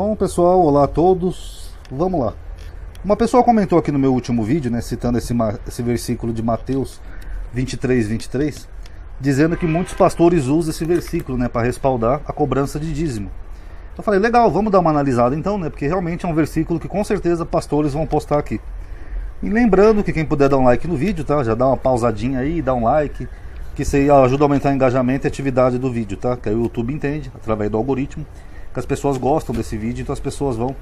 Bom, pessoal, olá a todos. Vamos lá. Uma pessoa comentou aqui no meu último vídeo, né, citando esse versículo de Mateus 23, dizendo que muitos pastores usam esse versículo, né, para respaldar a cobrança de dízimo. Eu falei, legal, vamos dar uma analisada então, né, porque realmente é um versículo que com certeza pastores vão postar aqui. E lembrando que quem puder dar um like no vídeo, tá? Já dá uma pausadinha aí, dá um like, que isso aí ajuda a aumentar o engajamento e a atividade do vídeo, tá? Que aí o YouTube entende, através do algoritmo, que as pessoas gostam desse vídeo, então as pessoas vão...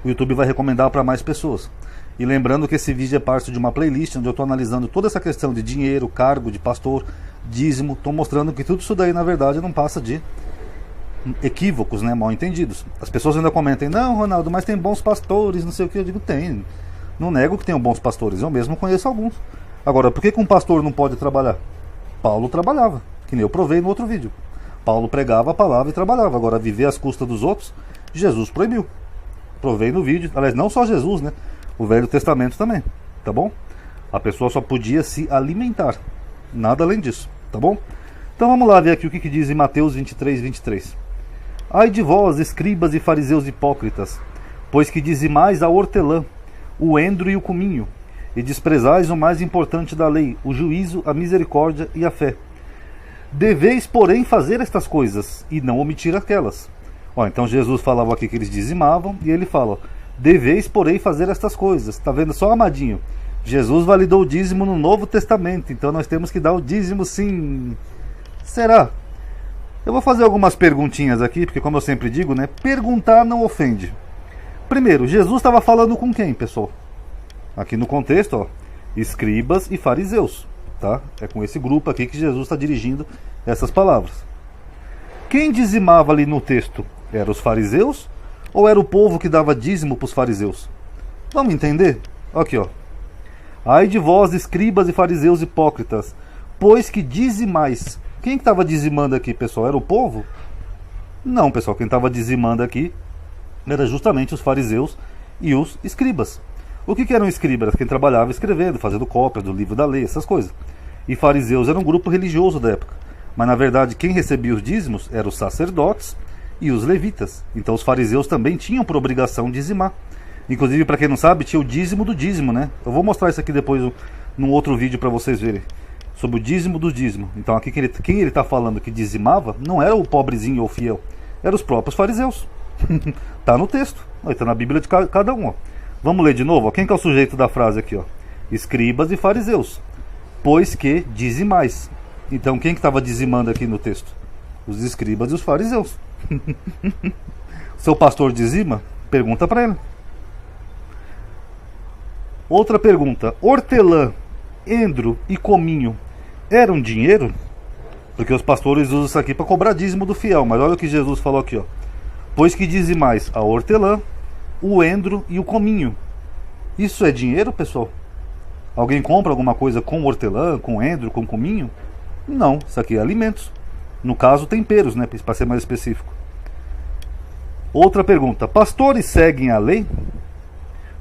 O YouTube vai recomendar para mais pessoas. E lembrando que esse vídeo é parte de uma playlist onde eu estou analisando toda essa questão de dinheiro, cargo, de pastor, dízimo. Estou mostrando que tudo isso daí, na verdade, não passa de equívocos, né, mal entendidos. As pessoas ainda comentam, não, Ronaldo, mas tem bons pastores, não sei o que. Eu digo, tem. Não nego que tenham bons pastores, eu mesmo conheço alguns. Agora, por que um pastor não pode trabalhar? Paulo trabalhava, que nem eu provei no outro vídeo. Paulo pregava a palavra e trabalhava. Agora, viver às custas dos outros, Jesus proibiu. Provei no vídeo, aliás, não só Jesus, né? O Velho Testamento também, tá bom? A pessoa só podia se alimentar, nada além disso, tá bom? Então vamos lá ver aqui o que diz em Mateus 23. Ai de vós, escribas e fariseus hipócritas, pois que dizimais a hortelã, o endro e o cominho, e desprezais o mais importante da lei, o juízo, a misericórdia e a fé. Deveis, porém, fazer estas coisas, e não omitir aquelas. Então Jesus falava aqui que eles dizimavam, e ele fala, deveis, porém, fazer estas coisas. Tá vendo só, amadinho? Jesus validou o dízimo no Novo Testamento, então nós temos que dar o dízimo sim. Será? Eu vou fazer algumas perguntinhas aqui, porque como eu sempre digo, né, perguntar não ofende. Primeiro, Jesus estava falando com quem, pessoal? Aqui no contexto, ó, escribas e fariseus, tá? É com esse grupo aqui que Jesus está dirigindo essas palavras. Quem dizimava ali no texto? Eram os fariseus? Ou era o povo que dava dízimo para os fariseus? Vamos entender? Aqui, ó. Ai de vós, escribas e fariseus hipócritas, pois que dizimais. Quem estava dizimando aqui, pessoal? Era o povo? Não, pessoal. Quem estava dizimando aqui era justamente os fariseus e os escribas. O que eram escribas? Quem trabalhava escrevendo, fazendo cópia do livro da lei, essas coisas. E fariseus era um grupo religioso da época. Mas na verdade quem recebia os dízimos eram os sacerdotes e os levitas. Então os fariseus também tinham por obrigação dizimar. Inclusive, para quem não sabe, tinha o dízimo do dízimo, né? Eu vou mostrar isso aqui depois num outro vídeo para vocês verem. Sobre o dízimo do dízimo. Então aqui quem ele está falando que dizimava não era o pobrezinho ou fiel. Eram os próprios fariseus. Tá no texto. Está na Bíblia de cada um. Ó. Vamos ler de novo. Ó. Quem que é o sujeito da frase aqui? Ó? Escribas e fariseus. Pois que dizimais. Então quem que estava dizimando aqui no texto? Os escribas e os fariseus. Seu pastor dizima? Pergunta para ele. Outra pergunta. Hortelã, endro e cominho eram dinheiro? Porque os pastores usam isso aqui para cobrar dízimo do fiel. Mas olha o que Jesus falou aqui. Ó. Pois que dizimais a hortelã, o endro e o cominho. Isso é dinheiro, pessoal? Alguém compra alguma coisa com hortelã, com endro, com cominho? Não, isso aqui é alimentos. No caso, temperos, né, para ser mais específico. Outra pergunta. Pastores seguem a lei?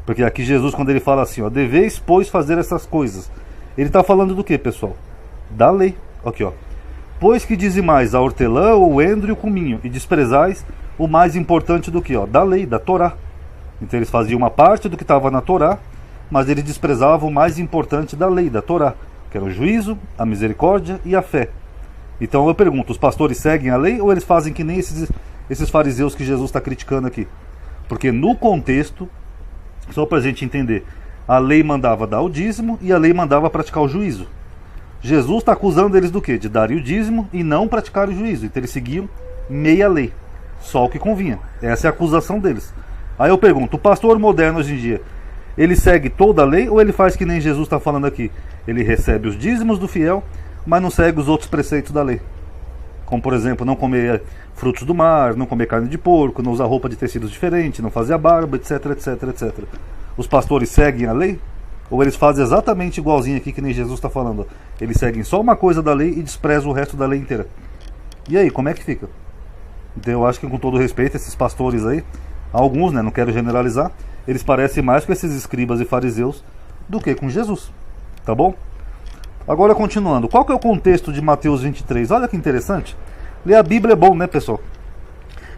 Porque aqui Jesus, quando ele fala assim, ó, deveis, pois, fazer essas coisas. Ele está falando do que, pessoal? Da lei. Aqui, ó. Pois que dizimais a hortelã, o endro e o cominho, e desprezais o mais importante do que? Da lei, da Torá. Então eles faziam uma parte do que estava na Torá, mas eles desprezavam o mais importante da lei, da Torá, que era o juízo, a misericórdia e a fé. Então eu pergunto, os pastores seguem a lei ou eles fazem que nem esses fariseus que Jesus está criticando aqui? Porque no contexto, só para a gente entender, a lei mandava dar o dízimo e a lei mandava praticar o juízo. Jesus está acusando eles do quê? De darem o dízimo e não praticar o juízo. Então eles seguiam meia lei, só o que convinha. Essa é a acusação deles. Aí eu pergunto, o pastor moderno hoje em dia, ele segue toda a lei ou ele faz que nem Jesus está falando aqui? Ele recebe os dízimos do fiel, mas não segue os outros preceitos da lei. Como, por exemplo, não comer frutos do mar, não comer carne de porco, não usar roupa de tecidos diferentes, não fazer a barba, etc. Os pastores seguem a lei? Ou eles fazem exatamente igualzinho aqui que nem Jesus está falando? Eles seguem só uma coisa da lei e desprezam o resto da lei inteira. E aí, como é que fica? Então eu acho que, com todo respeito, esses pastores aí, alguns, né, não quero generalizar, eles parecem mais com esses escribas e fariseus do que com Jesus. Tá bom? Agora, continuando. Qual que é o contexto de Mateus 23? Olha que interessante. Ler a Bíblia é bom, né, pessoal?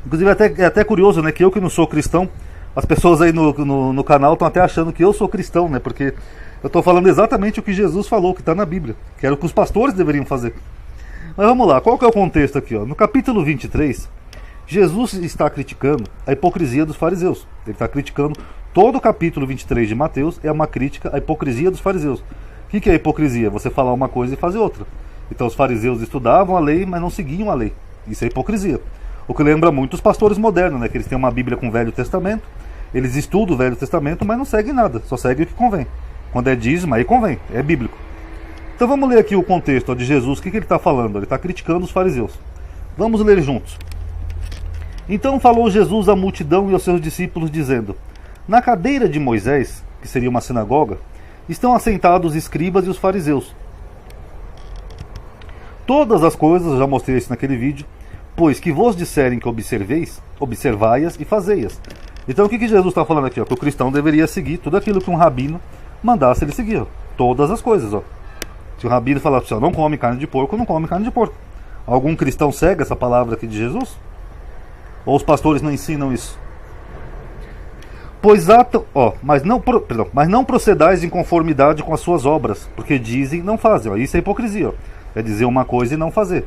Inclusive é até curioso, né, que eu que não sou cristão, as pessoas aí no canal estão até achando que eu sou cristão, né, porque eu estou falando exatamente o que Jesus falou, que está na Bíblia, que era o que os pastores deveriam fazer. Mas vamos lá, qual que é o contexto aqui? Ó? No capítulo 23, Jesus está criticando a hipocrisia dos fariseus. Ele está criticando todo o capítulo 23 de Mateus, é uma crítica à hipocrisia dos fariseus. O que é hipocrisia? Você falar uma coisa e fazer outra. Então os fariseus estudavam a lei, mas não seguiam a lei. Isso é hipocrisia. O que lembra muito os pastores modernos, né? Que eles têm uma Bíblia com o Velho Testamento, eles estudam o Velho Testamento, mas não seguem nada, só seguem o que convém. Quando é dízimo, aí convém, é bíblico. Então vamos ler aqui o contexto ó, de Jesus, o que ele está falando? Ele está criticando os fariseus. Vamos ler juntos. Então falou Jesus à multidão e aos seus discípulos, dizendo: na cadeira de Moisés, que seria uma sinagoga, estão assentados os escribas e os fariseus. Todas as coisas, eu já mostrei isso naquele vídeo, pois que vos disserem que observeis, observai-as e fazei-as. Então o que Jesus está falando aqui? Ó? Que o cristão deveria seguir tudo aquilo que um rabino mandasse ele seguir. Ó. Todas as coisas. Ó. Se o rabino falar assim, ó, não come carne de porco, não come carne de porco. Algum cristão segue essa palavra aqui de Jesus? Ou os pastores não ensinam isso? Pois mas não procedais em conformidade com as suas obras, porque dizem não fazem. Ó. Isso é hipocrisia. Ó. É dizer uma coisa e não fazer.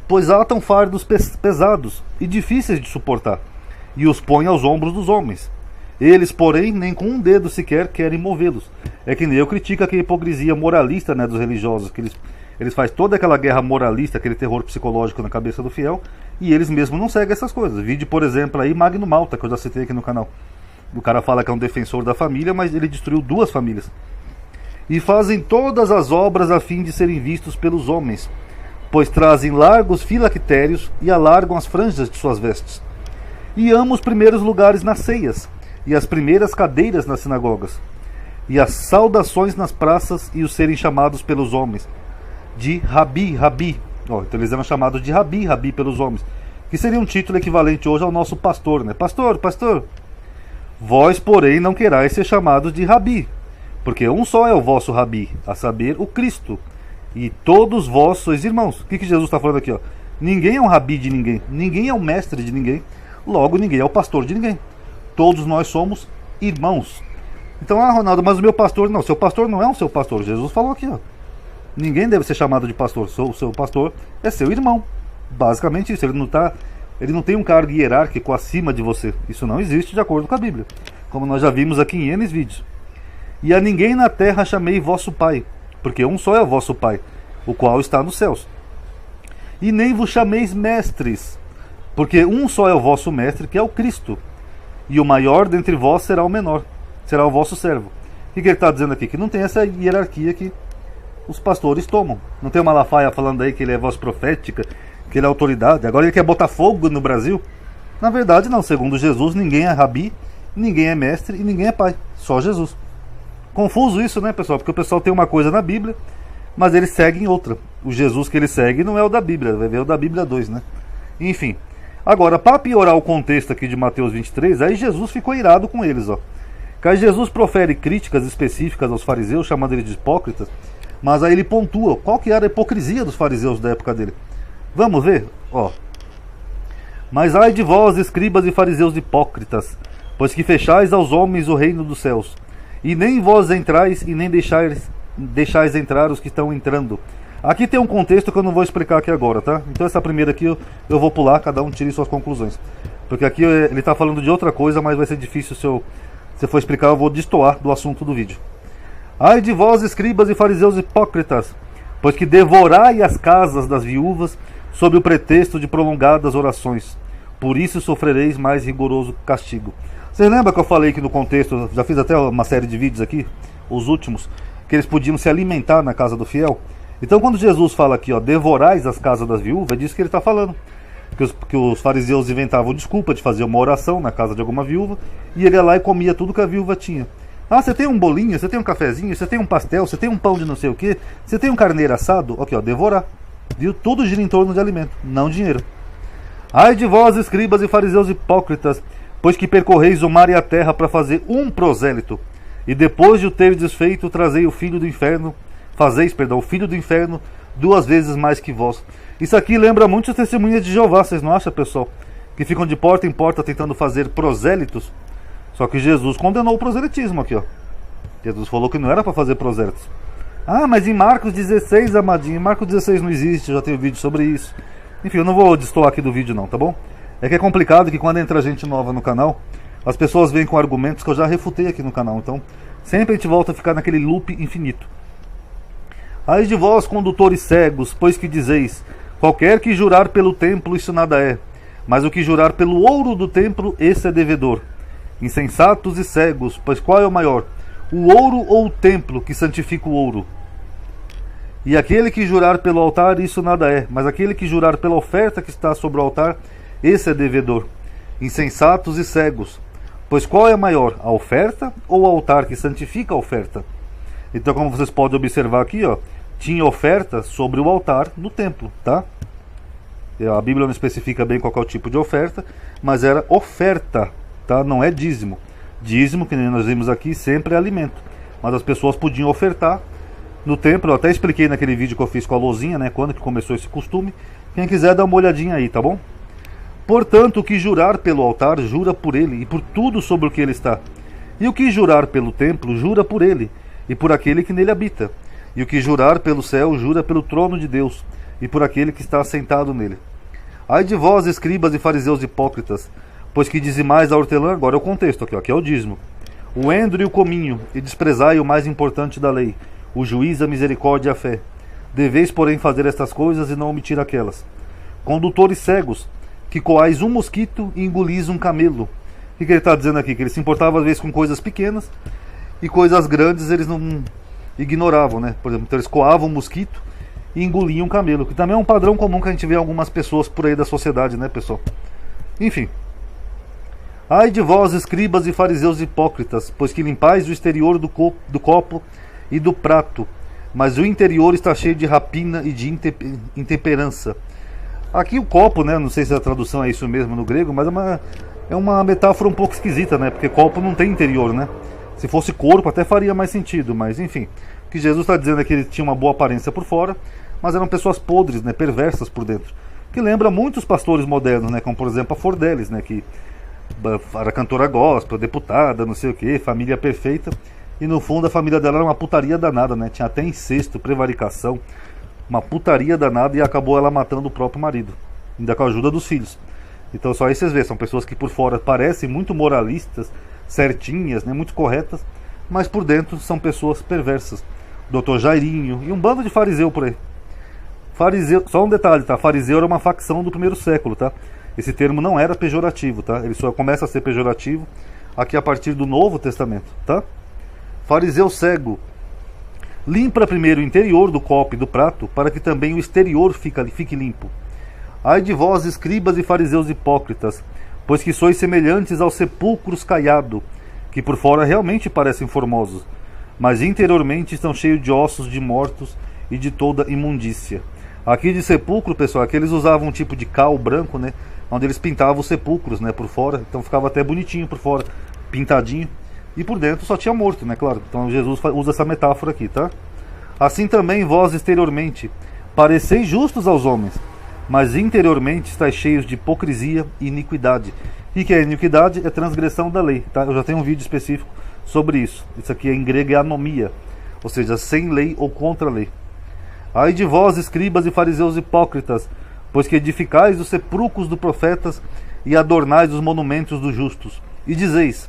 Pois atam fardos pesados e difíceis de suportar, e os põem aos ombros dos homens. Eles, porém, nem com um dedo sequer querem movê-los. É que nem eu critico aquela hipocrisia moralista, né, dos religiosos, que eles fazem toda aquela guerra moralista, aquele terror psicológico na cabeça do fiel, e eles mesmos não seguem essas coisas. Vídeo, por exemplo, aí Magno Malta, que eu já citei aqui no canal. O cara fala que é um defensor da família, mas ele destruiu 2 famílias. E fazem todas as obras a fim de serem vistos pelos homens, pois trazem largos filactérios e alargam as franjas de suas vestes. E amam os primeiros lugares nas ceias, e as primeiras cadeiras nas sinagogas, e as saudações nas praças, e os serem chamados pelos homens de Rabi, Rabi. Então eles eram chamados de Rabi, Rabi pelos homens, que seria um título equivalente hoje ao nosso pastor, né? Pastor, pastor. Vós, porém, não querais ser chamados de Rabi, porque um só é o vosso Rabi, a saber, o Cristo, e todos vós sois irmãos. O que Jesus está falando aqui? Ó? Ninguém é um Rabi de ninguém, ninguém é um mestre de ninguém, logo ninguém é o pastor de ninguém. Todos nós somos irmãos. Então, Ronaldo, mas o meu pastor... Não, seu pastor não é um seu pastor. Jesus falou aqui, ó. Ninguém deve ser chamado de pastor. O seu pastor é seu irmão. Basicamente isso. Ele não tem um cargo hierárquico acima de você. Isso não existe de acordo com a Bíblia. Como nós já vimos aqui em N vídeos. E a ninguém na terra chamei vosso Pai, porque um só é o vosso Pai, o qual está nos céus. E nem vos chameis mestres, porque um só é o vosso mestre, que é o Cristo. E o maior dentre vós será o menor, será o vosso servo. O que ele está dizendo aqui? Que não tem essa hierarquia que os pastores tomam. Não tem o Malafaia falando aí que ele é voz profética, que ele é autoridade. Agora ele quer botar fogo no Brasil. Na verdade não, segundo Jesus, ninguém é rabi, ninguém é mestre e ninguém é pai. Só Jesus. Confuso isso, né, pessoal? Porque o pessoal tem uma coisa na Bíblia, mas eles seguem outra. O Jesus que ele segue não é o da Bíblia, vai ver o da Bíblia 2, né? Enfim. Agora, para piorar o contexto aqui de Mateus 23, aí Jesus ficou irado com eles, ó. Que Jesus profere críticas específicas aos fariseus, chamando eles de hipócritas, mas aí ele pontua qual que era a hipocrisia dos fariseus da época dele. Vamos ver? Ó. Mas ai de vós, escribas e fariseus hipócritas, pois que fechais aos homens o reino dos céus, e nem vós entrais e nem deixais entrar os que estão entrando. Aqui tem um contexto que eu não vou explicar aqui agora, tá? Então essa primeira aqui eu vou pular, cada um tire suas conclusões. Porque aqui ele está falando de outra coisa, mas vai ser difícil se eu for explicar, eu vou destoar do assunto do vídeo. Ai de vós, escribas e fariseus hipócritas, pois que devorai as casas das viúvas sob o pretexto de prolongadas orações. Por isso sofrereis mais rigoroso castigo. Vocês lembram que eu falei que no contexto, já fiz até uma série de vídeos aqui, os últimos, que eles podiam se alimentar na casa do fiel? Então quando Jesus fala aqui, ó, devorais as casas das viúvas, é disso que ele está falando. Que os fariseus inventavam desculpa de fazer uma oração na casa de alguma viúva, e ele ia lá e comia tudo que a viúva tinha. Ah, você tem um bolinho, você tem um cafezinho, você tem um pastel, você tem um pão de não sei o que, você tem um carneiro assado, aqui ó, devorar. Viu? Tudo gira em torno de alimento, não dinheiro. Ai de vós, escribas e fariseus hipócritas, pois que percorreis o mar e a terra para fazer um prosélito, e depois de o ter desfeito, trazei o filho do inferno, o filho do inferno 2 vezes mais que vós. Isso aqui lembra muito as testemunhas de Jeová, vocês não acham, pessoal? que ficam de porta em porta tentando fazer prosélitos. Só que Jesus condenou o proselitismo aqui, ó. Jesus falou que não era para fazer prosélitos. Ah, mas em Marcos 16, amadinho, em Marcos 16 não existe, eu já tenho vídeo sobre isso. Enfim, eu não vou destoar aqui do vídeo não, tá bom? É que é complicado que quando entra gente nova no canal, as pessoas vêm com argumentos que eu já refutei aqui no canal. Então, sempre a gente volta a ficar naquele loop infinito. Ai de vós, condutores cegos, pois que dizeis: qualquer que jurar pelo templo, isso nada é. Mas o que jurar pelo ouro do templo, esse é devedor. Insensatos e cegos, pois qual é o maior? O ouro ou o templo que santifica o ouro? E aquele que jurar pelo altar, isso nada é. Mas aquele que jurar pela oferta que está sobre o altar, esse é devedor. Insensatos e cegos, pois qual é maior? A oferta ou o altar que santifica a oferta? Então, como vocês podem observar aqui, ó, tinha oferta sobre o altar no templo, tá? A Bíblia não especifica bem qual é o tipo de oferta, mas era oferta, tá? Não é dízimo. Dízimo, que nós vimos aqui, sempre é alimento. Mas as pessoas podiam ofertar no templo. Eu até expliquei naquele vídeo que eu fiz com a Lozinha, né? Quando que começou esse costume. Quem quiser dar uma olhadinha aí, tá bom? Portanto, o que jurar pelo altar, jura por ele e por tudo sobre o que ele está. E o que jurar pelo templo, jura por ele e por aquele que nele habita. E o que jurar pelo céu, jura pelo trono de Deus e por aquele que está assentado nele. Ai de vós, escribas e fariseus hipócritas, pois que dizimais a hortelã, agora é o contexto aqui, ó, aqui é o dízimo, o endro e o cominho, e desprezai o mais importante da lei, o juízo, a misericórdia e a fé. Deveis, porém, fazer estas coisas e não omitir aquelas. Condutores cegos, que coais um mosquito e engolis um camelo. O que ele está dizendo aqui? Que ele se importava às vezes com coisas pequenas e coisas grandes eles não ignoravam, né? Por exemplo, então eles coavam um mosquito e engoliam um camelo, que também é um padrão comum que a gente vê em algumas pessoas por aí da sociedade, né, pessoal? Enfim. Ai de vós, escribas e fariseus hipócritas, pois que limpais o exterior do copo e do prato, mas o interior está cheio de rapina e de intemperança. Aqui o copo, né, não sei se a tradução é isso mesmo no grego, mas é uma metáfora um pouco esquisita, né, porque copo não tem interior, né? Se fosse corpo até faria mais sentido, mas enfim. O que Jesus está dizendo é que ele tinha uma boa aparência por fora, mas eram pessoas podres, né, perversas por dentro. Que lembra muitos pastores modernos, né, como por exemplo a Fordelis, né, que era cantora gospel, deputada, não sei o que, família perfeita, e no fundo a família dela era uma putaria danada, né, tinha até incesto, prevaricação, uma putaria danada, e acabou ela matando o próprio marido, ainda com a ajuda dos filhos. Então só aí vocês veem, são pessoas que por fora parecem muito moralistas, certinhas, né, muito corretas, mas por dentro são pessoas perversas. Dr. Jairinho e um bando de fariseu por aí. Fariseu, só um detalhe, tá? Fariseu era uma facção do primeiro século, tá? Esse termo não era pejorativo, tá? Ele só começa a ser pejorativo aqui a partir do Novo Testamento, tá? Fariseu cego. Limpa primeiro o interior do copo e do prato, para que também o exterior fique limpo. Ai de vós, escribas e fariseus hipócritas, pois que sois semelhantes aos sepulcros caiados, que por fora realmente parecem formosos, mas interiormente estão cheios de ossos de mortos e de toda imundícia. Aqui de sepulcro, pessoal, aqui eles usavam um tipo de cal branco, né, onde eles pintavam os sepulcros, né, por fora, então ficava até bonitinho por fora, pintadinho, e por dentro só tinha morto, né, claro. Então Jesus usa essa metáfora aqui, tá? Assim também vós exteriormente pareceis justos aos homens, mas interiormente estáis cheios de hipocrisia e iniquidade. E que é iniquidade? É transgressão da lei, tá? Eu já tenho um vídeo específico sobre isso. Isso aqui em grego é anomia, ou seja, sem lei ou contra a lei. Ai de vós, escribas e fariseus hipócritas, pois que edificais os sepulcros dos profetas e adornais os monumentos dos justos. E dizeis: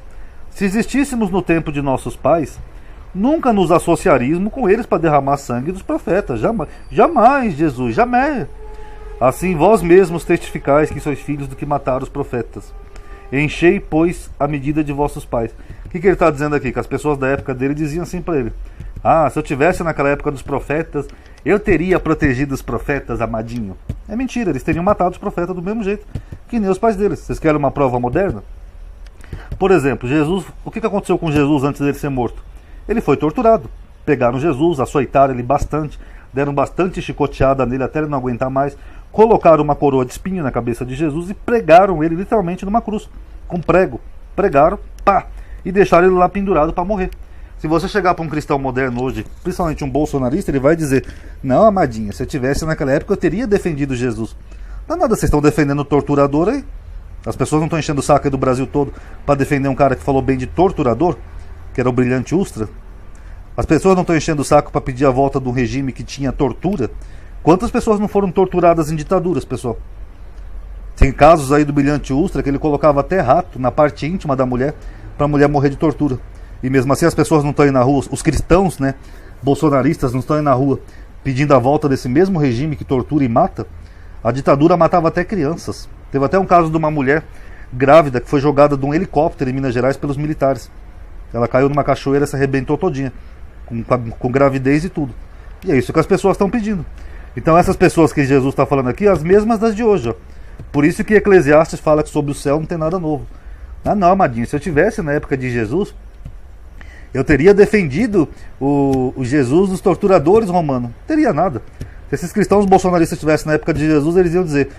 se existíssemos no tempo de nossos pais, nunca nos associaríamos com eles para derramar sangue dos profetas. Jamais, jamais, Jesus, jamais. Assim vós mesmos testificais que sois filhos do que mataram os profetas. Enchei, pois, a medida de vossos pais. O que ele está dizendo aqui? Que as pessoas da época dele diziam assim para ele: ah, se eu tivesse naquela época dos profetas, eu teria protegido os profetas, amadinho. É mentira, eles teriam matado os profetas do mesmo jeito que nem os pais deles. Vocês querem uma prova moderna? Por exemplo, Jesus, o que aconteceu com Jesus antes dele ser morto? Ele foi torturado. Pegaram Jesus, açoitaram ele bastante, deram bastante chicoteada nele até ele não aguentar mais, colocaram uma coroa de espinho na cabeça de Jesus e pregaram ele literalmente numa cruz, com prego. Pregaram, pá, e deixaram ele lá pendurado para morrer. Se você chegar para um cristão moderno hoje, principalmente um bolsonarista, ele vai dizer: não, amadinha, se eu tivesse naquela época eu teria defendido Jesus. Não é nada, vocês estão defendendo o torturador aí? As pessoas não estão enchendo o saco aí do Brasil todo para defender um cara que falou bem de torturador, que era o Brilhante Ustra. As pessoas não estão enchendo o saco para pedir a volta de um regime que tinha tortura. Quantas pessoas não foram torturadas em ditaduras, pessoal? Tem casos aí do Brilhante Ustra que ele colocava até rato na parte íntima da mulher para a mulher morrer de tortura. E mesmo assim as pessoas não estão aí na rua, os cristãos, né, bolsonaristas não estão aí na rua pedindo a volta desse mesmo regime que tortura e mata. A ditadura matava até crianças. Teve até um caso de uma mulher grávida que foi jogada de um helicóptero em Minas Gerais pelos militares. Ela caiu numa cachoeira e se arrebentou todinha, com gravidez e tudo. E é isso que as pessoas estão pedindo. Então essas pessoas que Jesus está falando aqui, as mesmas das de hoje, ó. Por isso que Eclesiastes fala que sobre o céu não tem nada novo. Ah não, amadinho, se eu tivesse na época de Jesus, eu teria defendido o Jesus dos torturadores romanos. Não teria nada. Se esses cristãos bolsonaristas estivessem na época de Jesus, eles iam dizer: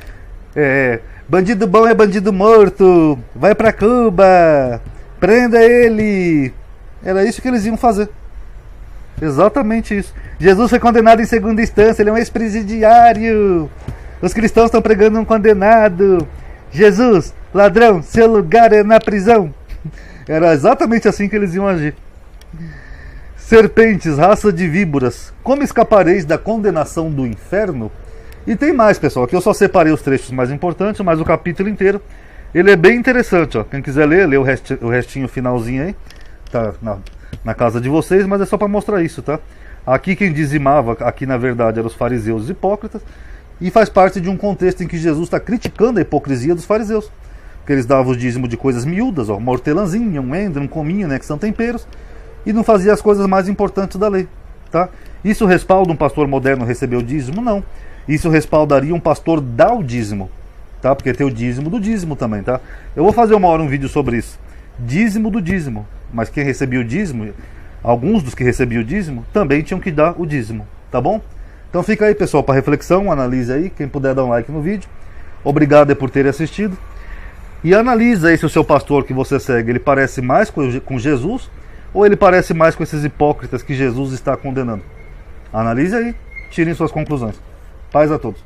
bandido bom é bandido morto, vai pra Cuba, prenda ele. Era isso que eles iam fazer. Exatamente isso. Jesus foi condenado em segunda instância, ele é um ex-presidiário. Os cristãos estão pregando um condenado. Jesus, ladrão, seu lugar é na prisão. Era exatamente assim que eles iam agir. Serpentes, raça de víboras, como escapareis da condenação do inferno? E tem mais, pessoal. Aqui eu só separei os trechos mais importantes, mas o capítulo inteiro, ele é bem interessante, ó. Quem quiser ler, lê o restinho finalzinho aí. Tá na casa de vocês, mas é só para mostrar isso, tá? Aqui quem dizimava, aqui na verdade, eram os fariseus e os hipócritas. E faz parte de um contexto em que Jesus está criticando a hipocrisia dos fariseus. Porque eles davam o dízimo de coisas miúdas, ó, uma hortelãzinha, um endre, um cominho, né, que são temperos, e não fazia as coisas mais importantes da lei, tá? Isso respalda um pastor moderno receber o dízimo? Não. Isso respaldaria um pastor dar o dízimo, tá? Porque tem o dízimo do dízimo também, tá? Eu vou fazer uma hora um vídeo sobre isso. Dízimo do dízimo. Mas quem recebia o dízimo, alguns dos que recebiam o dízimo, também tinham que dar o dízimo, tá bom? Então fica aí, pessoal, para reflexão, analise aí, quem puder dar um like no vídeo. Obrigado por terem assistido. E analisa aí se o seu pastor que você segue, ele parece mais com Jesus, ou ele parece mais com esses hipócritas que Jesus está condenando. Analise aí, tirem suas conclusões. Paz a todos.